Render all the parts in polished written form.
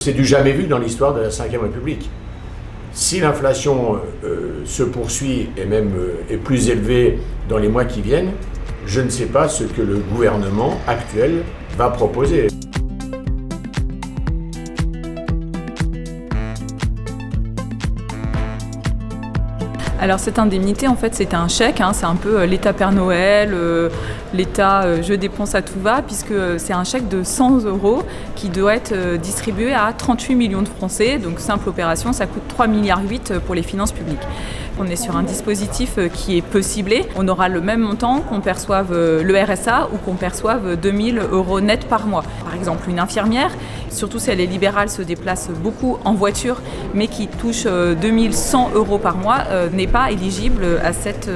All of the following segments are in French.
C'est du jamais vu dans l'histoire de la Ve République. Si l'inflation se poursuit et même est plus élevée dans les mois qui viennent, je ne sais pas ce que le gouvernement actuel va proposer. Alors cette indemnité, en fait, c'est un chèque, c'est un peu l'État Père Noël, l'État je dépense à tout va, puisque c'est un chèque de 100 € qui doit être distribué à 38 millions de Français. Donc simple opération, ça coûte 3,8 milliards pour les finances publiques. On est sur un dispositif qui est peu ciblé. On aura le même montant qu'on perçoive le RSA ou qu'on perçoive 2 000 € net par mois. Par exemple, une infirmière, surtout si elle est libérale, se déplace beaucoup en voiture, mais qui touche 2 100 € par mois, n'est pas éligible à cette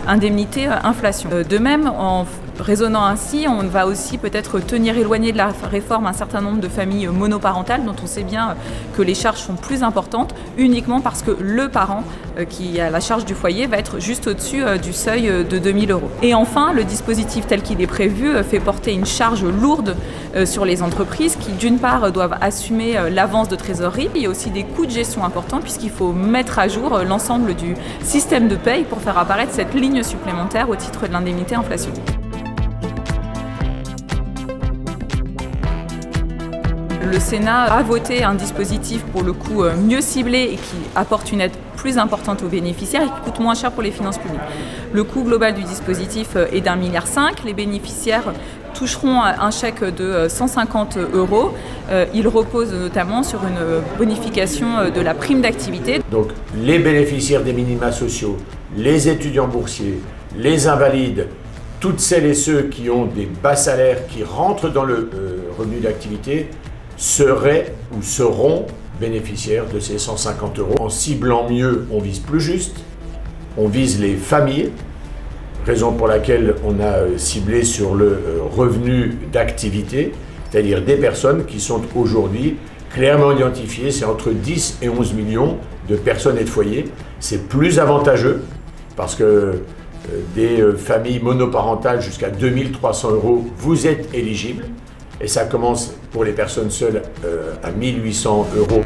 indemnité inflation. De même, en raisonnant ainsi, on va aussi peut-être tenir éloigné de la réforme un certain nombre de familles monoparentales dont on sait bien que les charges sont plus importantes uniquement parce que le parent qui a la charge du foyer va être juste au-dessus du seuil de 2 000 €. Et enfin, le dispositif tel qu'il est prévu fait porter une charge lourde sur les entreprises qui, d'une part, doivent assumer l'avance de trésorerie. Il y a aussi des coûts de gestion importants puisqu'il faut mettre à jour l'ensemble du système de paye pour faire apparaître cette ligne supplémentaire au titre de l'indemnité inflation. Le Sénat a voté un dispositif pour le coup mieux ciblé et qui apporte une aide plus importante aux bénéficiaires et qui coûte moins cher pour les finances publiques. Le coût global du dispositif est d'1,5 milliard. Les bénéficiaires toucheront un chèque de 150 €. Il repose notamment sur une bonification de la prime d'activité. Donc les bénéficiaires des minima sociaux, les étudiants boursiers, les invalides, toutes celles et ceux qui ont des bas salaires qui rentrent dans le revenu d'activité seraient ou seront bénéficiaires de ces 150 €. En ciblant mieux, on vise plus juste, on vise les familles, raison pour laquelle on a ciblé sur le revenu d'activité, c'est-à-dire des personnes qui sont aujourd'hui clairement identifiées, c'est entre 10 et 11 millions de personnes et de foyers. C'est plus avantageux parce que des familles monoparentales jusqu'à 2 300 €, vous êtes éligibles. Et ça commence pour les personnes seules à 1 800 €.